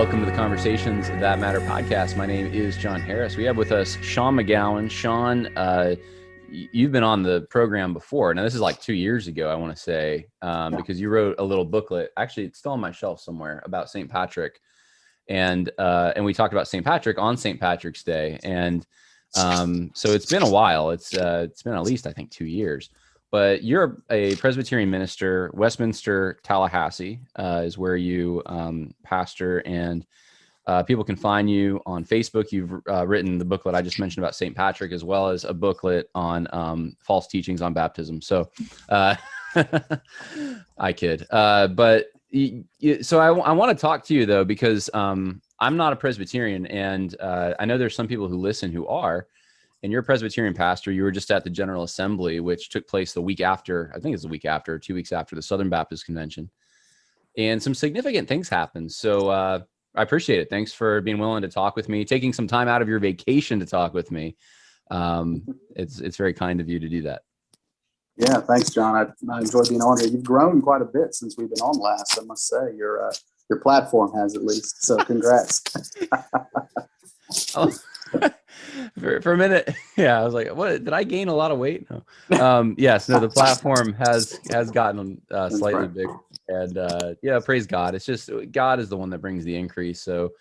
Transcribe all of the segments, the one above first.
Welcome to the Conversations That Matter podcast. My name is John Harris. We have with us Sean McGowen. Sean, you've been on the program before. Now, this is like 2 years ago, I want to say, because you wrote a little booklet. Actually, it's still on my shelf somewhere about St. Patrick. And we talked about St. Patrick on St. Patrick's Day. And so it's been a while. It's been at least, I think, 2 years. But you're a Presbyterian minister. Westminster, Tallahassee is where you pastor, and people can find you on Facebook. You've written the booklet I just mentioned about St. Patrick, as well as a booklet on false teachings on baptism. So I kid. So I want to talk to you, though, because I'm not a Presbyterian, and I know there's some people who listen who are. And you're a Presbyterian pastor. You were just at the General Assembly, which took place the week after, I think it's the week after, 2 weeks after the Southern Baptist Convention. And some significant things happened. So I appreciate it. Thanks for being willing to talk with me, taking some time out of your vacation to talk with me. It's very kind of you to do that. Yeah, thanks, John. I enjoyed being on here. You've grown quite a bit since we've been on last, I must say. Your platform has, at least. So congrats. Oh. For a minute, yeah, I was like, "What? Did I gain a lot of weight?" No. Yes, no. The platform has gotten slightly bigger, and yeah, praise God. It's just God is the one that brings the increase. So,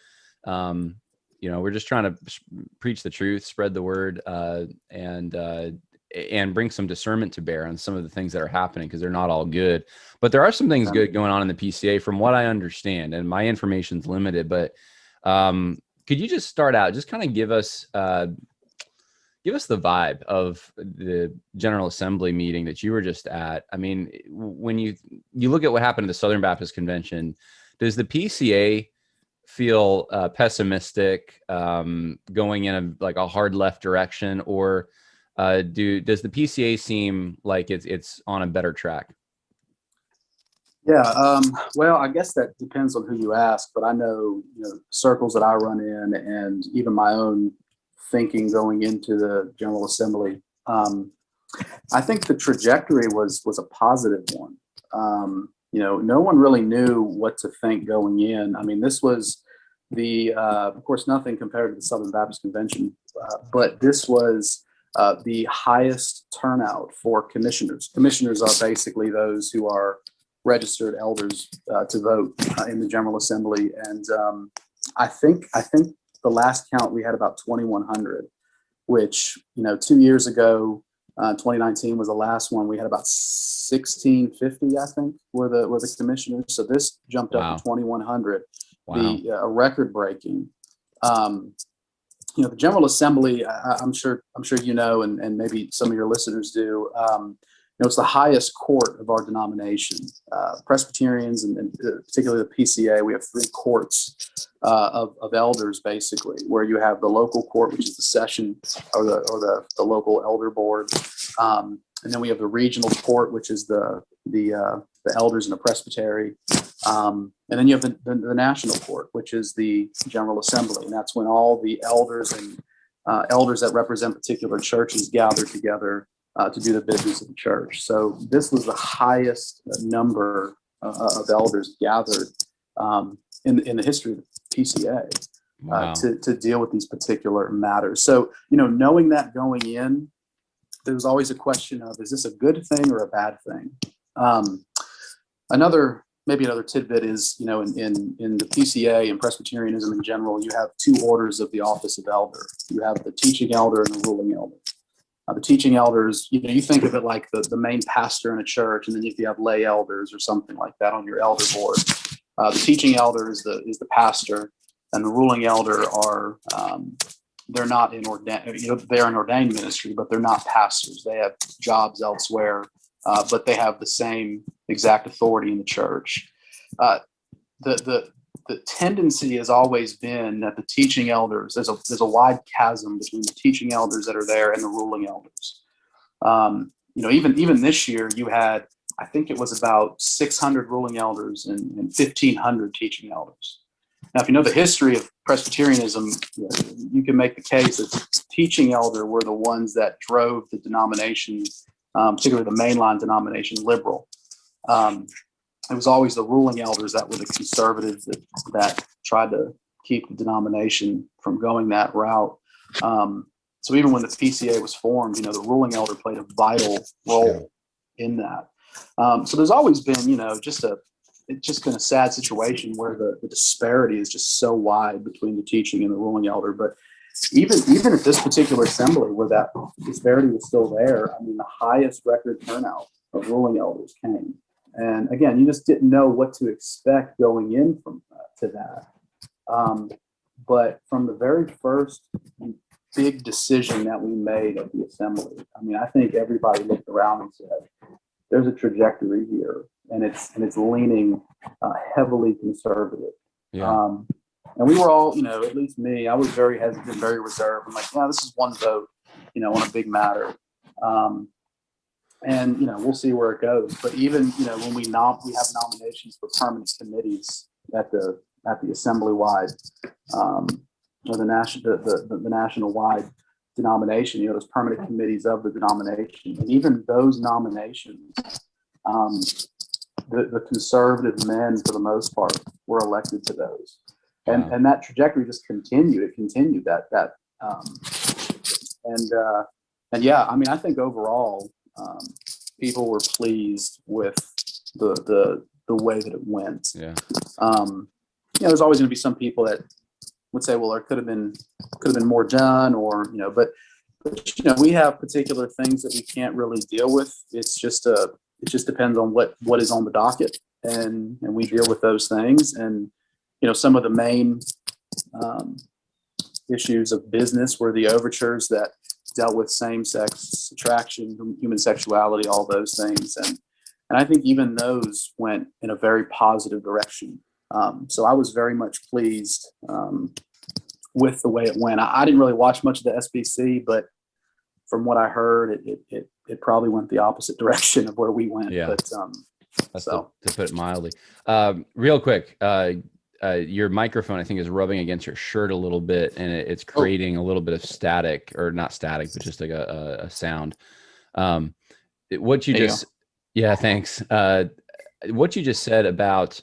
we're just trying to preach the truth, spread the word, and bring some discernment to bear on some of the things that are happening, because they're not all good. But there are some things good going on in the PCA, from what I understand, and my information's limited, but. Could you just start out, just kind of give us the vibe of the General Assembly meeting that you were just at? I mean, when you look at what happened at the Southern Baptist Convention, does the PCA feel pessimistic, going in a hard left direction, or does the PCA seem like it's on a better track? Yeah, well, I guess that depends on who you ask, but I know, circles that I run in, and even my own thinking going into the General Assembly. I think the trajectory was a positive one. No one really knew what to think going in. I mean, this was of course, nothing compared to the Southern Baptist Convention, but this was the highest turnout for commissioners. Commissioners are basically those who are registered elders to vote in the General Assembly, and I think the last count we had about 2,100, which 2 years ago, 2019 was the last one. We had about 1,650, I think, were the commissioners. So this jumped up to 2,100, the record breaking. The General Assembly, I'm sure and maybe some of your listeners do. It's the highest court of our denomination. Presbyterians, and particularly the PCA, we have 3 courts of elders, basically, where you have the local court, which is the session, or the local elder board, and then we have the regional court, which is the elders in the presbytery, and then you have the national court, which is the General Assembly, and that's when all the elders and elders that represent particular churches gather together to do the business of the church. So this was the highest number of elders gathered in the history of the PCA to deal with these particular matters. So, knowing that going in, there was always a question of, is this a good thing or a bad thing? Another tidbit is, in the PCA and Presbyterianism in general, you have 2 orders of the office of elder. You have the teaching elder and the ruling elder. The teaching elders, you think of it like the main pastor in a church, and then if you have lay elders or something like that on your elder board. The teaching elder is the pastor, and the ruling elder are they're not in ordained. They're in ordained ministry, but they're not pastors. They have jobs elsewhere, but they have the same exact authority in the church. The tendency has always been that the teaching elders, there's a wide chasm between the teaching elders that are there and the ruling elders. Even this year, you had, I think it was about 600 ruling elders and 1,500 teaching elders. Now, if you know the history of Presbyterianism, you can make the case that the teaching elder were the ones that drove the denomination, particularly the mainline denomination, liberal. it was always the ruling elders that were the conservatives that tried to keep the denomination from going that route. So even when the PCA was formed, the ruling elder played a vital role in that. So there's always been, it's just been a sad situation where the disparity is just so wide between the teaching and the ruling elder. But even at this particular assembly where that disparity was still there, I mean, the highest record turnout of ruling elders came. And again, you just didn't know what to expect going in to that. But from the very first big decision that we made at the assembly, I mean, I think everybody looked around and said, there's a trajectory here, and it's leaning heavily conservative. Yeah. And we were all, at least me, I was very hesitant, very reserved. I'm like, yeah, this is one vote, on a big matter. And we'll see where it goes. But even when we have nominations for permanent committees at the assembly wide, or the national wide denomination, there's permanent committees of the denomination, and even those nominations, the conservative men for the most part were elected to those, and that trajectory just continued. It continued and yeah, I mean, I think overall, people were pleased with the way that it went. Yeah. There's always going to be some people that would say, well, there could have been more done, or but we have particular things that we can't really deal with. It just depends on what is on the docket, and we deal with those things. And some of the main issues of business were the overtures that dealt with same-sex attraction, human sexuality, all those things, and I think even those went in a very positive direction. So I was very much pleased with the way it went. I didn't really watch much of the SBC, but from what I heard, it probably went the opposite direction of where we went. Yeah. But That's to put it mildly. Real quick, your microphone, I think, is rubbing against your shirt a little bit, and it's creating a little bit of static, or not static, but just like a sound. What you just, yeah, thanks. What you just said about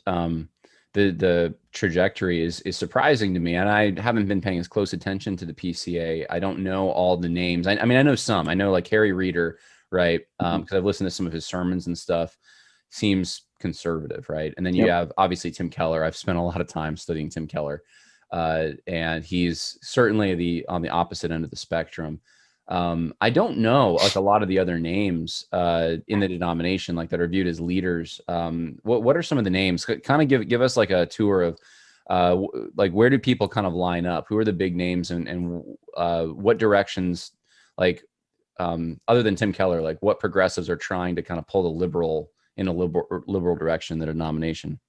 the trajectory is surprising to me, and I haven't been paying as close attention to the PCA. I don't know all the names. I mean, I know some. I know like Harry Reeder, right? Because I've listened to some of his sermons and stuff. Seems conservative, right? And then you have obviously Tim Keller. I've spent a lot of time studying Tim Keller, and he's certainly on the opposite end of the spectrum. I don't know like a lot of the other names in the denomination, like that are viewed as leaders. What are some of the names? Kind of give us like a tour of like where do people kind of line up? Who are the big names, and what directions, like other than Tim Keller, like what progressives are trying to kind of pull the liberal in a liberal direction, the denomination?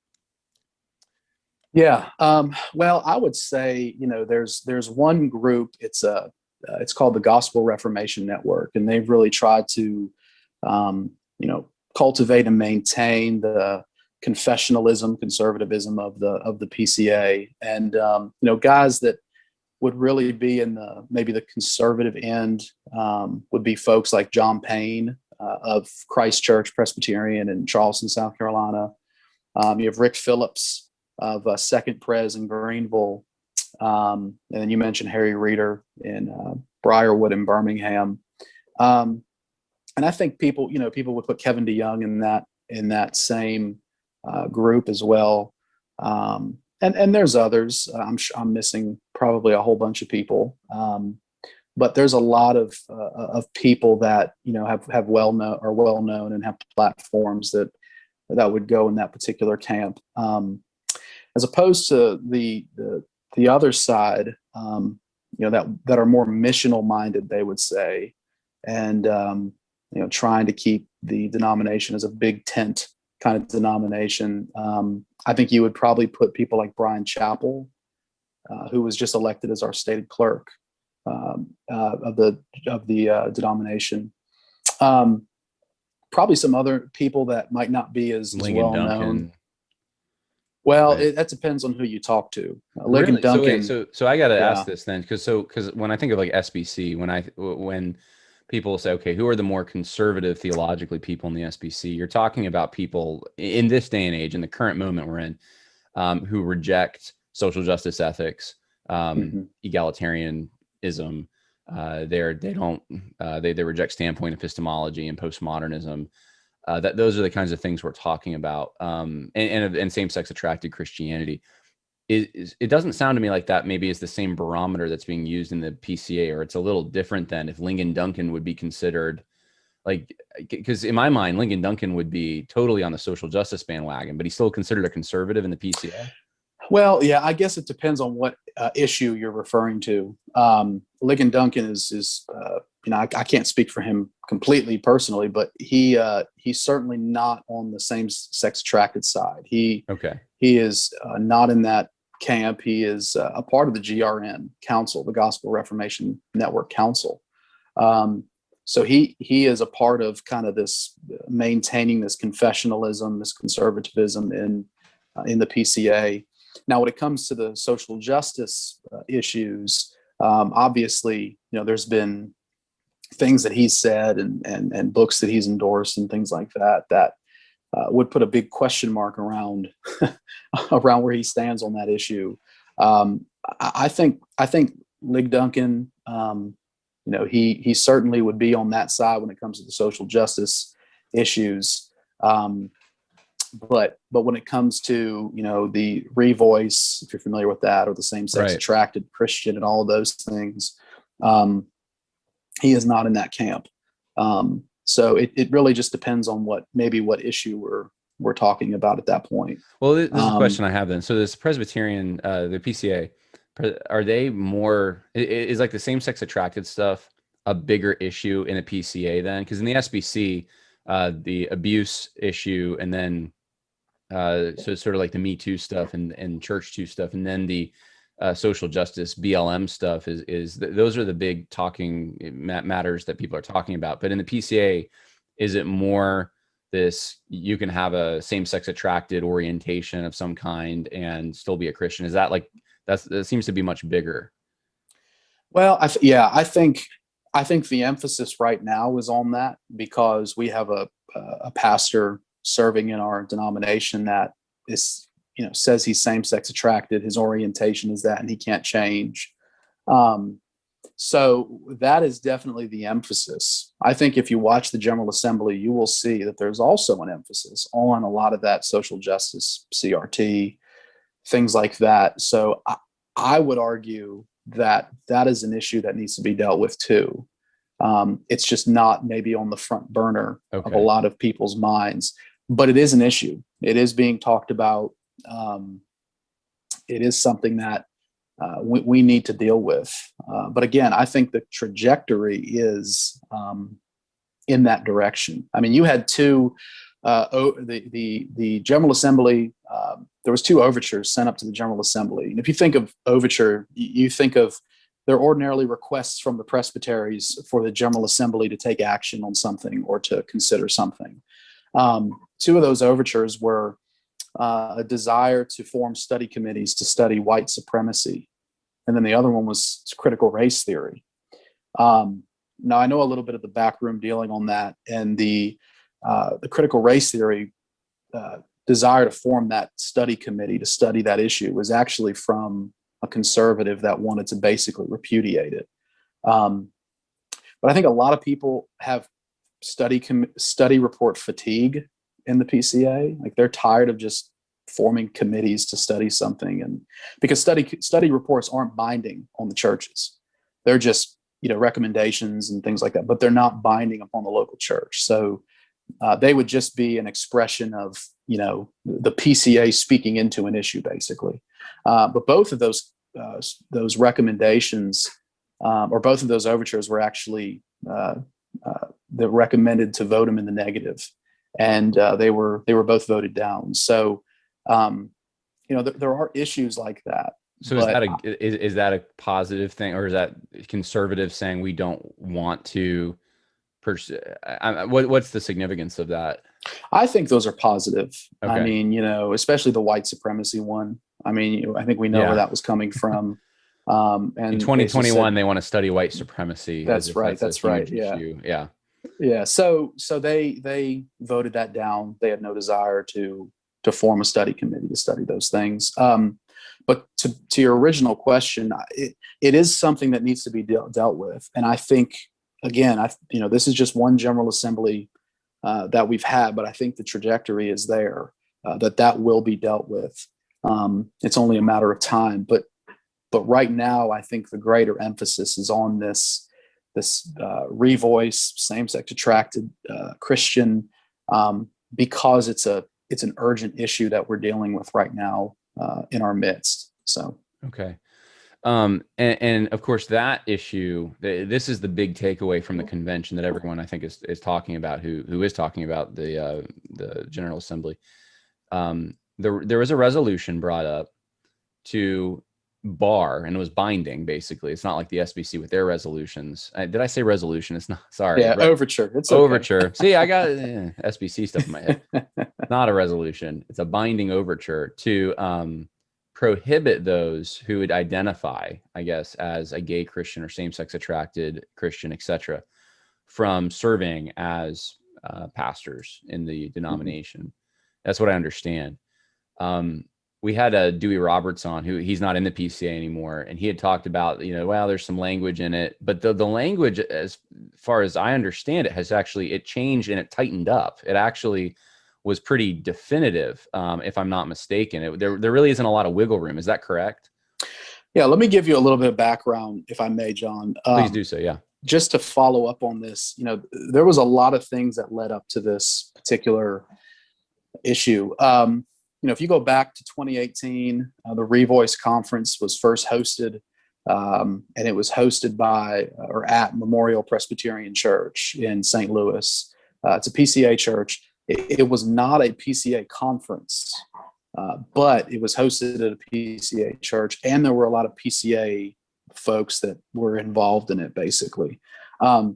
Yeah. Well, I would say, there's one group. It's called the Gospel Reformation Network, and they've really tried to, cultivate and maintain the confessionalism, conservatism of the PCA, and guys that would really be in maybe the conservative end would be folks like John Payne of Christ Church Presbyterian in Charleston, South Carolina. You have Rick Phillips of Second Pres in Greenville. And then you mentioned Harry Reeder in Briarwood in Birmingham. And I think people would put Kevin DeYoung in that same group as well. And there's others. I'm missing probably a whole bunch of people. But there's a lot of people that have well known and have platforms that would go in that particular camp, as opposed to the other side, that are more missional minded, they would say, and trying to keep the denomination as a big tent kind of denomination. I think you would probably put people like Brian Chappell, who was just elected as our stated clerk of the denomination. Probably some other people that might not be as well known. Well, right. That depends on who you talk to. Really? Duncan. So I got to ask this then, because when I think of like SBC, when people will say, okay, who are the more conservative theologically people in the SBC? You're talking about people in this day and age, in the current moment we're in, who reject social justice ethics, egalitarianism. They reject standpoint epistemology and postmodernism. Those are the kinds of things we're talking about, and same-sex attracted Christianity. It doesn't sound to me like that maybe is the same barometer that's being used in the PCA, or it's a little different than if Lincoln Duncan would be considered, like, because in my mind, Lincoln Duncan would be totally on the social justice bandwagon, but he's still considered a conservative in the PCA. Well, yeah, I guess it depends on what issue you're referring to. Lincoln Duncan is I can't speak for him completely personally, but he's certainly not on the same-sex attracted side. He is not in that camp. He is a part of the GRN Council, the Gospel Reformation Network Council. So he is a part of kind of this maintaining this confessionalism, this conservatism in the PCA. Now, when it comes to the social justice issues, obviously, there's been things that he's said and books that he's endorsed and things like that would put a big question mark around around where he stands on that issue. I think Lig Duncan, he certainly would be on that side when it comes to the social justice issues. But when it comes to, the revoice, if you're familiar with that, or the same-sex attracted Christian and all of those things, he is not in that camp. So it really just depends on what issue we're talking about at that point. Well, this is a question I have then. So this Presbyterian, the PCA, are they more, is like the same-sex attracted stuff a bigger issue in a PCA then? Because in the SBC, the abuse issue, and then so it's sort of like the Me Too stuff and Church Too stuff, and then the social justice BLM stuff is those are the big talking matters that people are talking about. But in the PCA, is it more this, you can have a same-sex attracted orientation of some kind and still be a Christian? Is that like, that seems to be much bigger? Well, I think the emphasis right now is on that, because we have a pastor serving in our denomination that is, says he's same-sex attracted. His orientation is that, and he can't change. So that is definitely the emphasis. I think if you watch the General Assembly, you will see that there's also an emphasis on a lot of that social justice, CRT, things like that. So I would argue that is an issue that needs to be dealt with too. It's just not maybe on the front burner of a lot of people's minds, but it is an issue. It is being talked about. It is something that we need to deal with. But again, I think the trajectory is in that direction. I mean, you had the General Assembly, there was 2 overtures sent up to the General Assembly. And if you think of overture, you think of, they're ordinarily requests from the presbyteries for the General Assembly to take action on something or to consider something. 2 of those overtures were a desire to form study committees to study white supremacy. And then the other one was critical race theory. Now, I know a little bit of the backroom dealing on that, and the critical race theory desire to form that study committee to study that issue was actually from a conservative that wanted to basically repudiate it. But I think a lot of people have study report fatigue in the PCA. Like, they're tired of just forming committees to study something, and because study reports aren't binding on the churches. They're just, recommendations and things like that, but they're not binding upon the local church. So they would just be an expression of, the PCA speaking into an issue, basically. But both of those recommendations, or both of those overtures, were actually that recommended to vote them in the negative, and they were both voted down. So there are issues like that. So is that a positive thing, or is that conservative saying we don't want to pursue? What's the significance of that? I think those are positive. Okay. I mean, especially the white supremacy one. I mean, I think we know where that was coming from. And in 2021, they want to study white supremacy. That's right. That's right. Yeah. Issue. Yeah. Yeah. So they voted that down. They had no desire to form a study committee to study those things. But to your original question, it is something that needs to be dealt with. And I think, again, this is just one General Assembly that we've had, but I think the trajectory is there, that will be dealt with. It's only a matter of time. But right now, I think the greater emphasis is on this revoice, same-sex attracted Christian, because it's an urgent issue that we're dealing with right now in our midst. So okay. And of course that issue, this is the big takeaway from the convention that everyone I think is talking about, who is talking about the General Assembly. There was a resolution brought up to bar, and it was binding. Basically, it's not like the SBC with their resolutions. Did I say resolution? It's not. Sorry. Yeah, overture. It's okay. Overture. See, I got SBC stuff in my head. Not a resolution. It's a binding overture to prohibit those who would identify, I guess, as a gay Christian or same-sex attracted Christian, etc., from serving as pastors in the denomination. Mm-hmm. That's what I understand. We had a Dewey Roberts on, who he's not in the PCA anymore. And he had talked about, well, there's some language in it, but the language, as far as I understand it, has actually, it changed and it tightened up. It actually was pretty definitive, if I'm not mistaken. There really isn't a lot of wiggle room. Is that correct? Yeah. Let me give you a little bit of background, if I may, John. Please do so. Yeah. Just to follow up on this, there was a lot of things that led up to this particular issue. If you go back to 2018, the Revoice Conference was first hosted, and it was hosted by or at Memorial Presbyterian Church in St. Louis. It's a PCA church. It was not a PCA conference, but it was hosted at a PCA church, and there were a lot of PCA folks that were involved in it, basically. The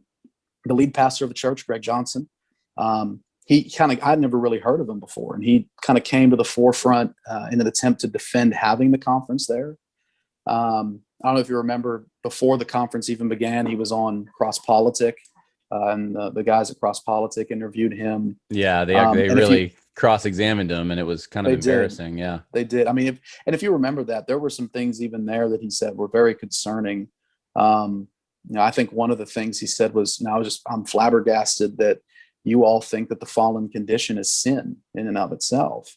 lead pastor of the church, Greg Johnson, I'd never really heard of him before. And he kind of came to the forefront in an attempt to defend having the conference there. I don't know if you remember, before the conference even began, he was on Cross Politic, and the guys at Cross Politic interviewed him. Yeah, they really cross-examined him, and it was kind of embarrassing. Yeah, they did. I mean, if you remember that, there were some things even there that he said were very concerning. I think one of the things he said was, I'm flabbergasted that you all think that the fallen condition is sin in and of itself,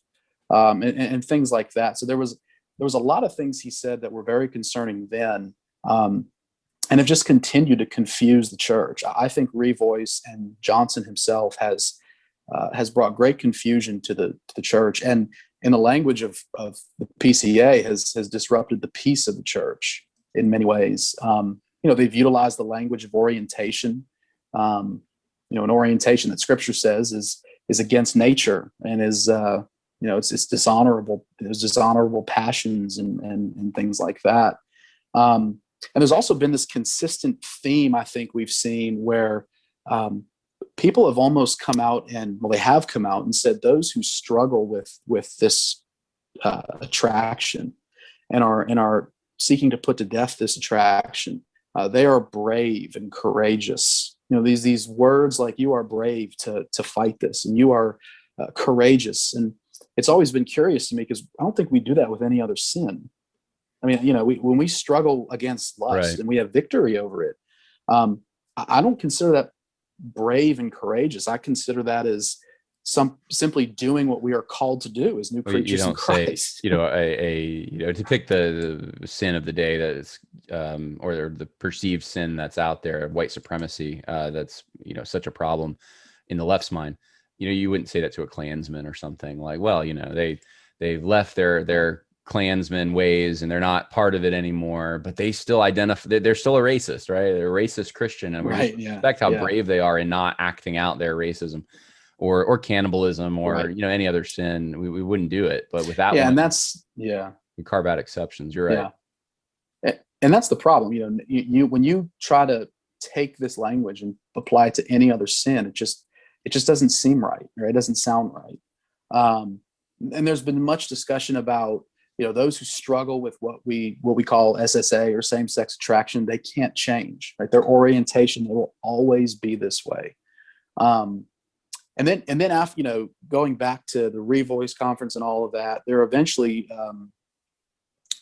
and things like that. So there was a lot of things he said that were very concerning then, and have just continued to confuse the church. I think Revoice and Johnson himself has brought great confusion to the church, and in the language of the PCA has disrupted the peace of the church in many ways. They've utilized the language of orientation. An orientation that Scripture says is against nature and is it's dishonorable. There's dishonorable passions and things like that. And there's also been this consistent theme, I think we've seen, where people have almost come out and said those who struggle with this attraction and are seeking to put to death this attraction, they are brave and courageous. These words like, you are brave to fight this, and you are courageous. And it's always been curious to me, because I don't think we do that with any other sin. I mean, when we struggle against lust, right, and we have victory over it, I don't consider that brave and courageous. I consider that as simply doing what we are called to do as new creatures in Christ. Say, to pick the sin of the day that is, or the perceived sin that's out there, white supremacy, that's, such a problem in the left's mind. You wouldn't say that to a Klansman or something like, well, they've left their Klansman ways and they're not part of it anymore, but they still identify, they're still a racist, right? They're a racist Christian, and we respect how brave they are in not acting out their racism. Or cannibalism, or right, any other sin, we wouldn't do it. But with that one, and that's we carve out exceptions. You're right, and that's the problem. You when you try to take this language and apply it to any other sin, it just doesn't seem right. It doesn't sound right. And there's been much discussion about those who struggle with what we call SSA or same-sex attraction, they can't change, right? Their orientation, they will always be this way. And then after, going back to the Revoice conference and all of that, there eventually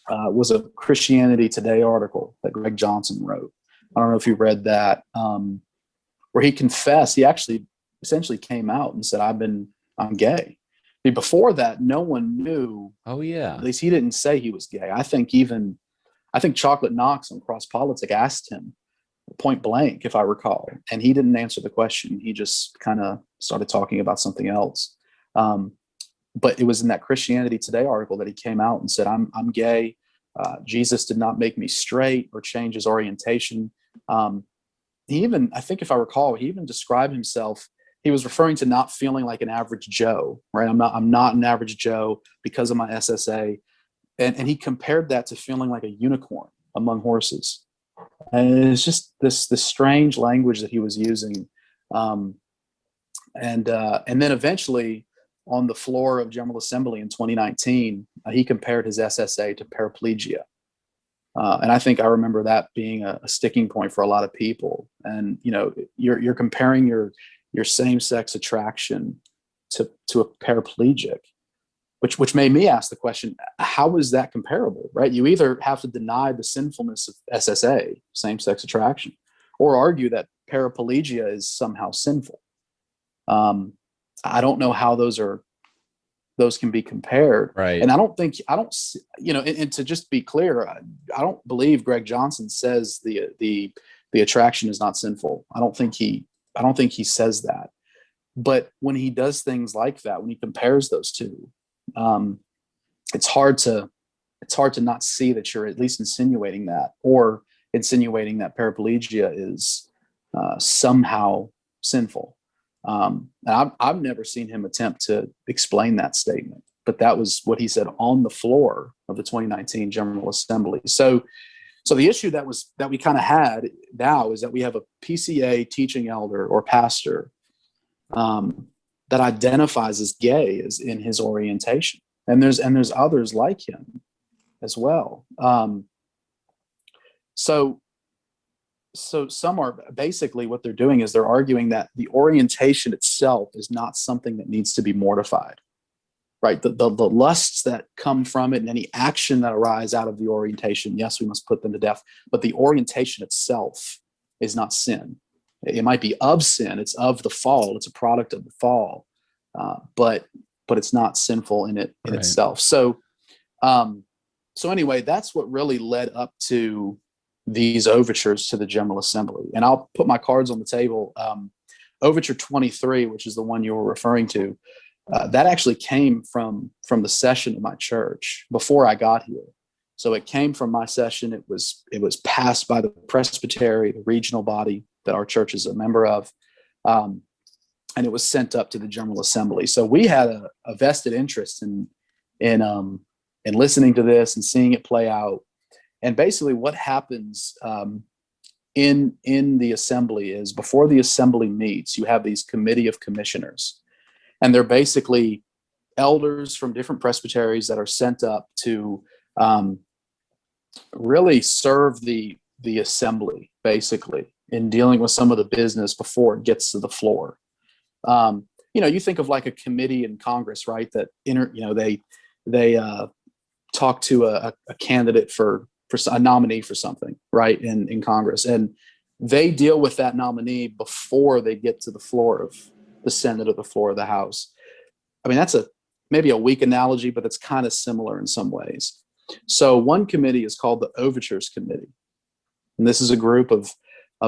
was a Christianity Today article that Greg Johnson wrote. I don't know if you read that, where he confessed. He actually essentially came out and said, I'm gay. Before that, no one knew. Oh yeah. At least he didn't say he was gay. I think Chocolate Knox on Cross Politic asked him point blank, if I recall, and he didn't answer the question. He just kind of started talking about something else. But it was in that Christianity Today article that he came out and said, I'm gay. Jesus did not make me straight or change his orientation. He even, I think if I recall, he even described himself. He was referring to not feeling like an average Joe, right? I'm not an average Joe because of my SSA. And he compared that to feeling like a unicorn among horses. And it's just this strange language that he was using. And then eventually on the floor of General Assembly in 2019, he compared his SSA to paraplegia. And I think I remember that being a sticking point for a lot of people. And, you're comparing your same-sex attraction to a paraplegic, which made me ask the question, how is that comparable, right? You either have to deny the sinfulness of SSA, same-sex attraction, or argue that paraplegia is somehow sinful. I don't know how those can be compared. Right. And and to just be clear, I don't believe Greg Johnson says the attraction is not sinful. I don't think he says that. But when he does things like that, when he compares those two, it's hard to not see that you're at least insinuating that paraplegia is somehow sinful. And I've never seen him attempt to explain that statement, but that was what he said on the floor of the 2019 General Assembly. So the issue that we kind of had now is that we have a PCA teaching elder or pastor that identifies as gay as in his orientation, and there's others like him as well. So some are basically, what they're doing is they're arguing that the orientation itself is not something that needs to be mortified, right? The lusts that come from it and any action that arise out of the orientation, yes, we must put them to death, but the orientation itself is not sin. It might be of sin, it's of the fall, it's a product of the fall, but it's not sinful in Right. itself. So anyway, that's what really led up to these overtures to the General Assembly. And I'll put my cards on the table. Overture 23, which is the one you were referring to, that actually came from the session of my church before I got here. So it came from my session. It was passed by the presbytery, the regional body that our church is a member of, and it was sent up to the General Assembly. So we had a vested interest in listening to this and seeing it play out. And basically what happens in the assembly is, before the assembly meets, you have these committee of commissioners. And they're basically elders from different presbyteries that are sent up to really serve the assembly, basically, in dealing with some of the business before it gets to the floor. You think of like a committee in Congress, right? That they talk to a candidate for a nominee for something, right, in Congress, and they deal with that nominee before they get to the floor of the Senate or the floor of the House. I mean, that's maybe a weak analogy, but it's kind of similar in some ways. So one committee is called the Overtures Committee, and this is a group of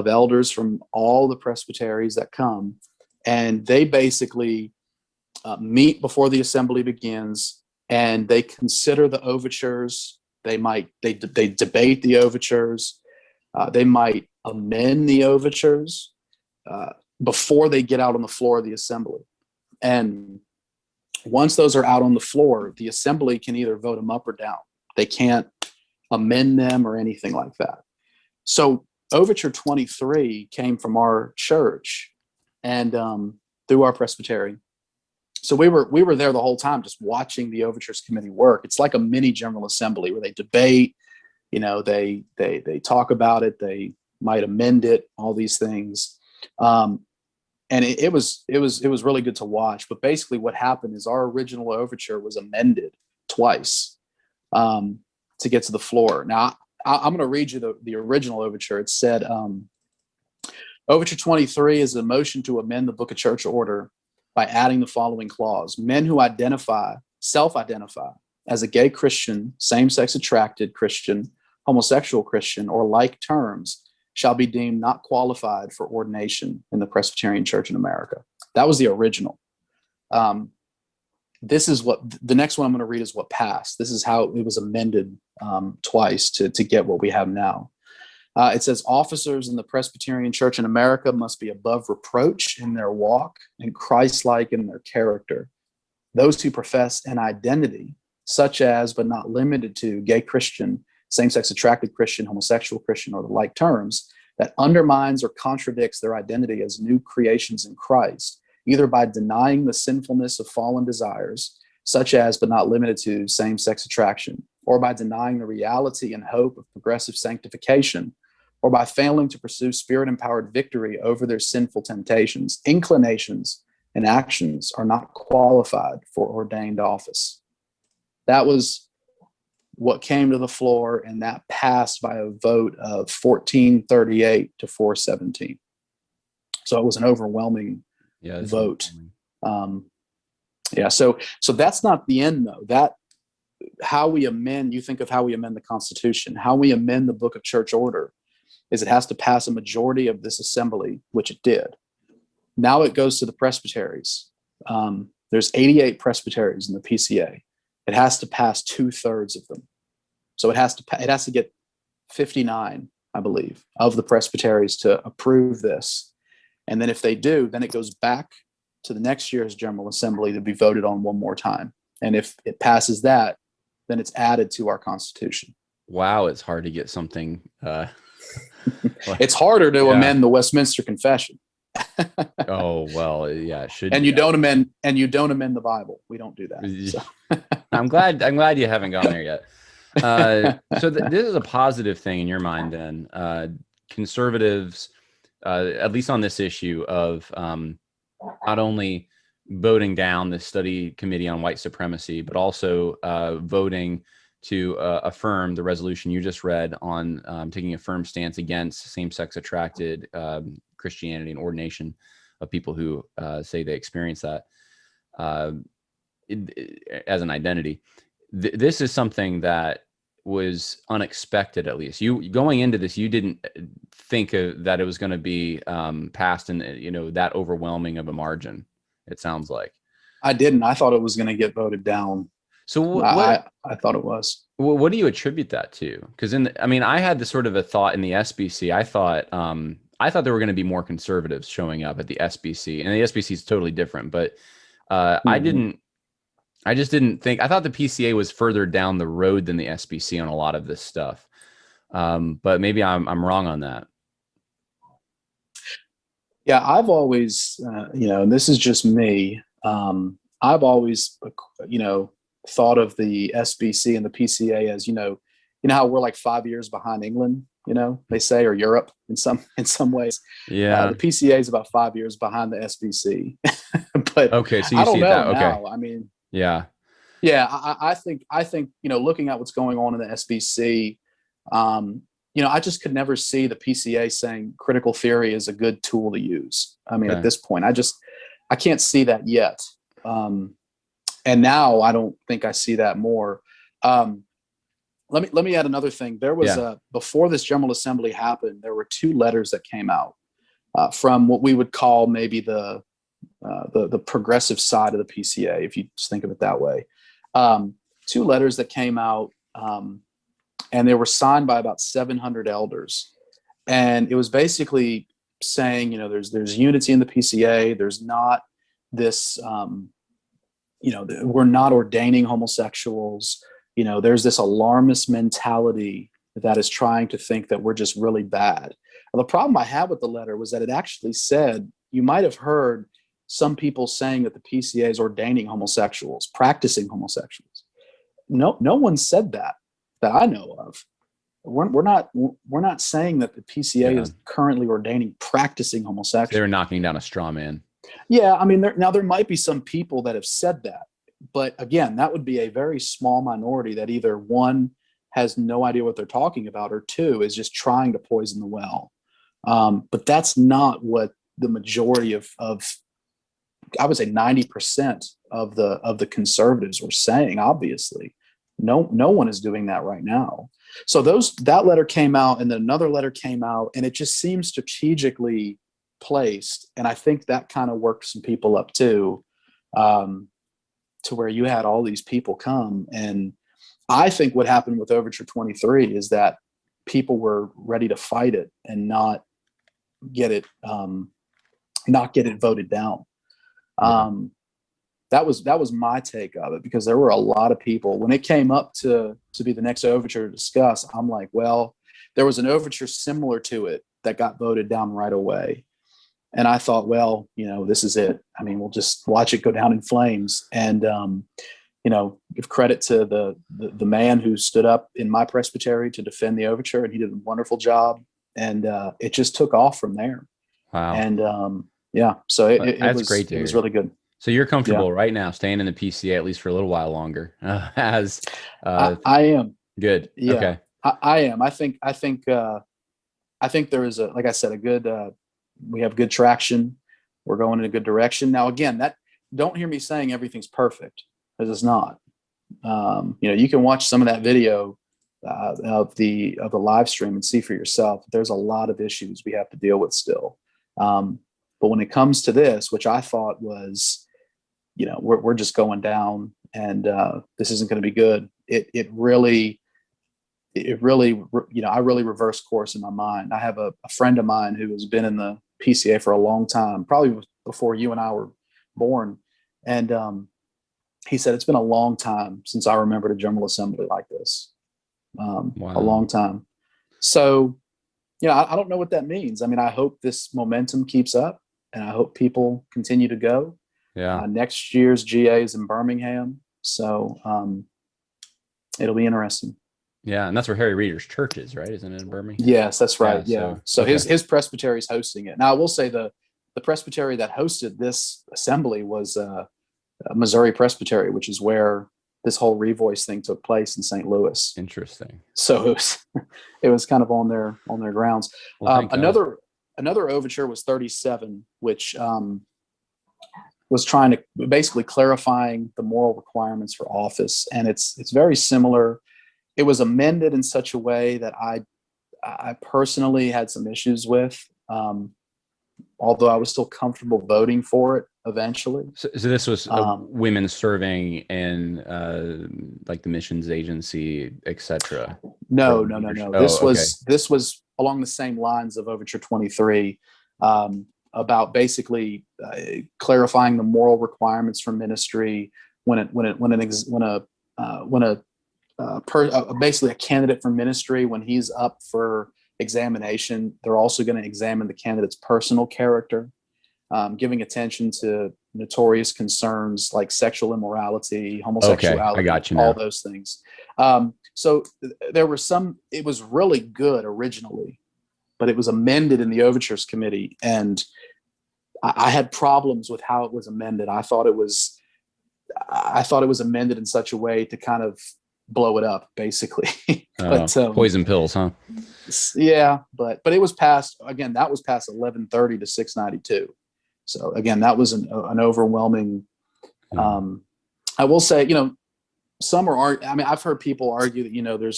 elders from all the presbyteries that come, and they basically meet before the assembly begins, and they consider the overtures. They debate the overtures. They might amend the overtures before they get out on the floor of the assembly. And once those are out on the floor, the assembly can either vote them up or down. They can't amend them or anything like that. So Overture 23 came from our church and through our presbytery. So we were there the whole time, just watching the Overtures Committee work. It's like a mini General Assembly where they debate, they talk about it, they might amend it, all these things. And it was really good to watch. But basically what happened is our original overture was amended twice to get to the floor. Now, I'm going to read you the original overture. It said, Overture 23 is a motion to amend the Book of Church Order by adding the following clause. Men who self-identify as a gay Christian, same-sex attracted Christian, homosexual Christian, or like terms shall be deemed not qualified for ordination in the Presbyterian Church in America. That was the original. This is what the next one I'm going to read is what passed. This is how it was amended twice to get what we have now. It says officers in the Presbyterian Church in America must be above reproach in their walk and Christ-like in their character. Those who profess an identity, such as but not limited to gay Christian, same-sex attracted Christian, homosexual Christian, or the like terms, that undermines or contradicts their identity as new creations in Christ, either by denying the sinfulness of fallen desires, such as but not limited to same-sex attraction, or by denying the reality and hope of progressive sanctification, or by failing to pursue spirit-empowered victory over their sinful temptations, inclinations, and actions are not qualified for ordained office. That was what came to the floor, and that passed by a vote of 1438 to 417. So it was an overwhelming vote. So that's not the end, though. That how we amend, you think of how we amend the Constitution, how we amend the Book of Church Order is it has to pass a majority of this assembly, which it did. Now it goes to the presbyteries. There's 88 presbyteries in the PCA. It has to pass 2/3 of them. So it has to get 59, I believe, of the presbyteries to approve this. And then if they do, then it goes back to the next year's General Assembly to be voted on one more time. And if it passes that, then it's added to our Constitution. Wow, it's hard to get something. It's harder to amend the Westminster Confession. Oh well, yeah, it should. And you don't amend the Bible. We don't do that. So. I'm glad you haven't gone there yet. So this is a positive thing in your mind, then. Conservatives, at least on this issue of not only voting down the study committee on white supremacy, but also voting to affirm the resolution you just read on taking a firm stance against same-sex attracted Christianity and ordination of people who say they experience that as an identity. This is something that was unexpected, at least. You going into this, you didn't think that it was going to be passed in that overwhelming of a margin. It sounds like I didn't. I thought it was going to get voted down. So I thought it was. What do you attribute that to? Because I had this sort of a thought in the SBC. I thought there were going to be more conservatives showing up at the SBC, and the SBC is totally different. But I just didn't think. I thought the PCA was further down the road than the SBC on a lot of this stuff. But maybe I'm wrong on that. Yeah, I've always, and this is just me. I've always, thought of the SBC and the PCA as, how we're like 5 years behind England, they say, or Europe in some ways. Yeah. The PCA is about 5 years behind the SBC. But okay, so you see that. Okay. Now. I mean, yeah. I think, looking at what's going on in the SBC, I just could never see the PCA saying critical theory is a good tool to use. I mean, at this point, I can't see that yet. And now I don't think I see that more. Let me add another thing. There was before this General Assembly happened, there were 2 letters that came out from what we would call maybe the progressive side of the PCA, if you just think of it that way. 2 letters that came out, and they were signed by about 700 elders. And it was basically saying, there's unity in the PCA. There's not this, we're not ordaining homosexuals. There's this alarmist mentality that is trying to think that we're just really bad. Well, the problem I had with the letter was that it actually said, you might have heard, some people saying that the PCA is ordaining homosexuals, practicing homosexuals. No one said that I know of. We're not saying that the PCA is currently ordaining practicing homosexuals. They were knocking down a straw man. Yeah, I mean, there might be some people that have said that, but again, that would be a very small minority that either one has no idea what they're talking about, or two is just trying to poison the well. But that's not what the majority of I would say 90% of the conservatives were saying. Obviously, no one is doing that right now. So that letter came out, and then another letter came out, and it just seems strategically placed. And I think that kind of worked some people up too, to where you had all these people come. And I think what happened with Overture 23 is that people were ready to fight it and not get it voted down. That was my take of it, because there were a lot of people when it came up to be the next overture to discuss. I'm like, well, there was an overture similar to it that got voted down right away. And I thought, well, this is it. I mean, we'll just watch it go down in flames. And, give credit to the man who stood up in my presbytery to defend the overture, and he did a wonderful job. And it just took off from there. Wow. And so it was great to hear. It was really good. So you're comfortable right now staying in the PCA at least for a little while longer? I am. Good. Yeah, okay. I am. I think there is like I said, a good. We have good traction. We're going in a good direction. Now, again, don't hear me saying everything's perfect, because it's not. You can watch some of that video of the live stream and see for yourself. There's a lot of issues we have to deal with still. But when it comes to this, which I thought was, we're just going down, and this isn't going to be good. It really, I really reversed course in my mind. I have a friend of mine who has been in the PCA for a long time, probably before you and I were born. And he said, it's been a long time since I remembered a General Assembly like this. Wow. A long time. So, I don't know what that means. I mean, I hope this momentum keeps up, and I hope people continue to go. Yeah. Next year's GA is in Birmingham. So it'll be interesting. Yeah. And that's where Harry Reeder's church is, right? Isn't it in Birmingham? Yes, that's right. Yeah. So okay. his presbytery is hosting it. Now, I will say the presbytery that hosted this assembly was Missouri Presbytery, which is where this whole revoice thing took place in St. Louis. Interesting. So it was kind of on their grounds. Well, another overture was 37, which was trying to basically clarifying the moral requirements for office, and it's very similar. It was amended in such a way that I personally had some issues with, although I was still comfortable voting for it eventually. So this was women serving in like the missions agency, etc. No. Oh, This was along the same lines of Overture 23, about basically clarifying the moral requirements for ministry basically a candidate for ministry, when he's up for examination, they're also going to examine the candidate's personal character, giving attention to notorious concerns like sexual immorality, homosexuality, I got you now. all those things. So there were it was really good originally, but it was amended in the Overtures Committee, and I had problems with how it was amended. I thought it was amended in such a way to kind of blow it up, basically. But poison pills, huh? Yeah, but it was passed again. That was passed 1130 to 692. So again, that was an overwhelming. I will say, some are. I mean, I've heard people argue that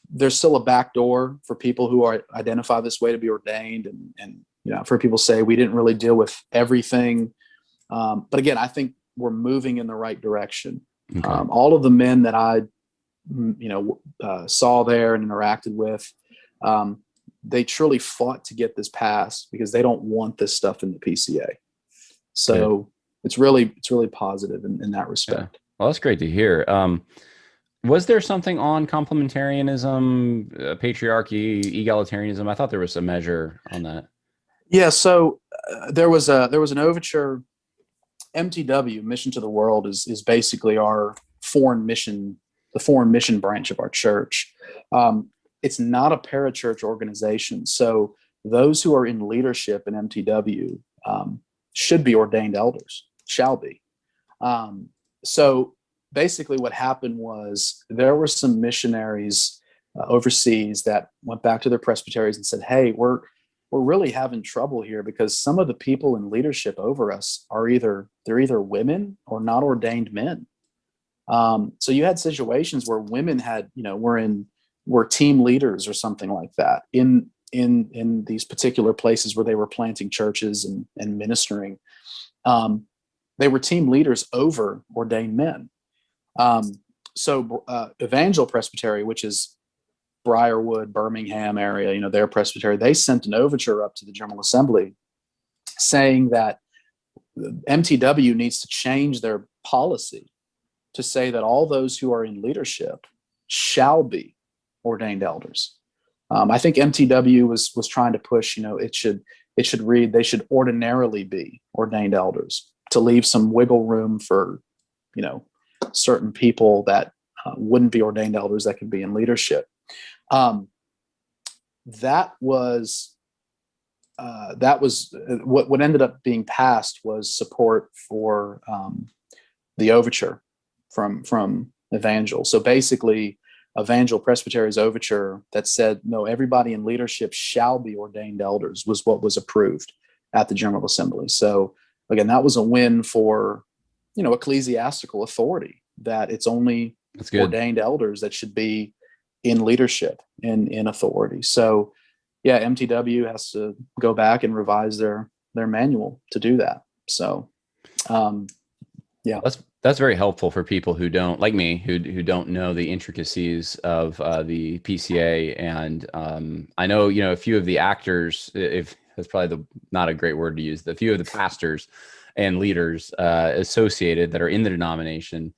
there's still a back door for people who identify this way to be ordained, and I've heard people say we didn't really deal with everything. But again, I think we're moving in the right direction. Okay. All of the men that I saw there and interacted with, they truly fought to get this passed because they don't want this stuff in the PCA. So it's really positive in that respect. Yeah. Well, that's great to hear. Was there something on complementarianism, patriarchy, egalitarianism? I thought there was a measure on that. Yeah. So there was an overture MTW, Mission to the World, is basically our foreign mission, the foreign mission branch of our church. It's not a parachurch organization. So those who are in leadership in MTW should be ordained elders, shall be. So basically what happened was there were some missionaries overseas that went back to their presbyteries and said, hey, we're really having trouble here because some of the people in leadership over us are either women or not ordained men. So you had situations where women had, were team leaders or something like that in these particular places where they were planting churches and ministering. They were team leaders over ordained men. So Evangel Presbytery, which is Briarwood, Birmingham area, their presbytery, they sent an overture up to the General Assembly saying that MTW needs to change their policy to say that all those who are in leadership shall be ordained elders. I think MTW was trying to push, it should read, they should ordinarily be ordained elders, to leave some wiggle room for, certain people that wouldn't be ordained elders that could be in leadership. That was what ended up being passed was support for the overture from Evangel. So basically, Evangel Presbytery's overture that said, no, everybody in leadership shall be ordained elders was what was approved at the General Assembly. So again, that was a win for, ecclesiastical authority, that it's only ordained elders that should be in leadership, in authority. So yeah, MTW has to go back and revise their manual to do that. So yeah. That's very helpful for people who don't, like me, who don't know the intricacies of the PCA. And I know, a few of the actors, if that's probably not a great word to use, a few of the pastors and leaders associated that are in the denomination.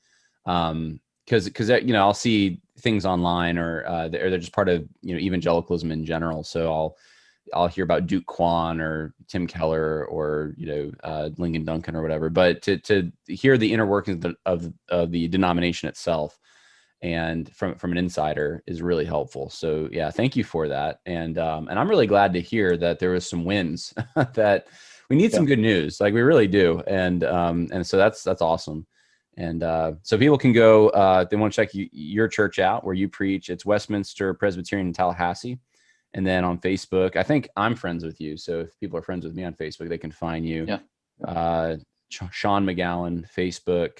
Because I'll see things online or they're just part of, evangelicalism in general. So I'll hear about Duke Kwan or Tim Keller or, Lincoln Duncan or whatever, but to hear the inner workings of the denomination itself and from an insider is really helpful. So yeah, thank you for that. And I'm really glad to hear that there was some wins that we need some good news. Like we really do. And so that's awesome. And so people can go, they want to check your church out where you preach. It's Westminster Presbyterian in Tallahassee. And then on Facebook, I think I'm friends with you. So if people are friends with me on Facebook, they can find you. Sean McGowen, Facebook,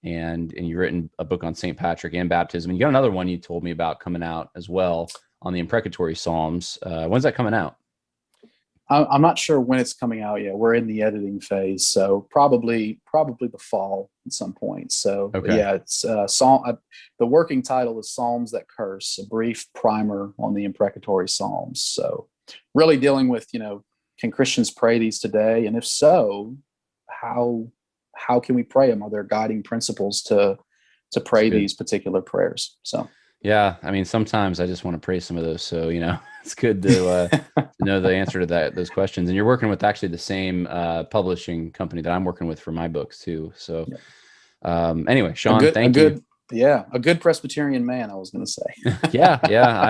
and you've written a book on St. Patrick and baptism. And you got another one you told me about coming out as well on the imprecatory Psalms. When's that coming out? I'm not sure when it's coming out yet. We're in the editing phase, so probably the fall at some point. So yeah, it's Psalm. The working title is Psalms That Curse: A Brief Primer on the Imprecatory Psalms. So really dealing with, can Christians pray these today, and if so, how can we pray them? Are there guiding principles to pray these particular prayers? So. Yeah, I mean, sometimes I just want to pray some of those. So, it's good to know the answer to those questions. And you're working with actually the same publishing company that I'm working with for my books too. So anyway, Sean, thank you. Yeah, a good Presbyterian man, I was going to say. Yeah,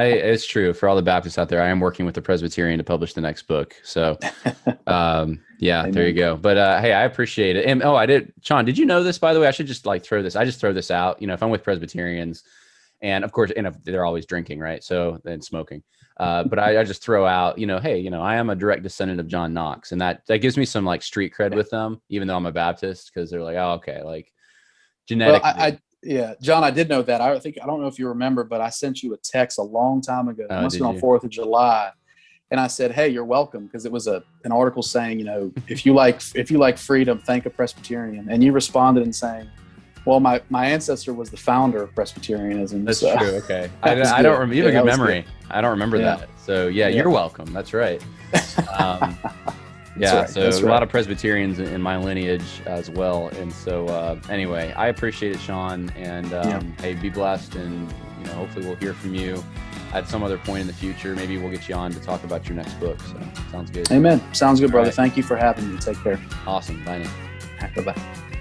it's true. For all the Baptists out there, I am working with the Presbyterian to publish the next book. So there you go. But hey, I appreciate it. And Sean, did you know this, by the way? I should just throw this out. If I'm with Presbyterians, and of course, they're always drinking, right? So then smoking. But I just throw out, hey, I am a direct descendant of John Knox, and that gives me some street cred with them, even though I'm a Baptist, because they're like, oh, okay, genetically. Well, John, I did know that. I don't know if you remember, but I sent you a text a long time ago. It must have been on 4th of July. And I said, hey, you're welcome, because it was an article saying, if you like freedom, thank a Presbyterian. And you responded and saying, well, my ancestor was the founder of Presbyterianism. That's true. Okay. I don't remember. You have a good memory. Good. I don't remember that. So you're welcome. That's right. So a lot of Presbyterians in my lineage as well. And so anyway, I appreciate it, Sean. And hey, be blessed. And hopefully we'll hear from you at some other point in the future. Maybe we'll get you on to talk about your next book. So sounds good. Amen. Sounds good, brother. Right. Thank you for having me. Take care. Awesome. Bye now. Bye-bye.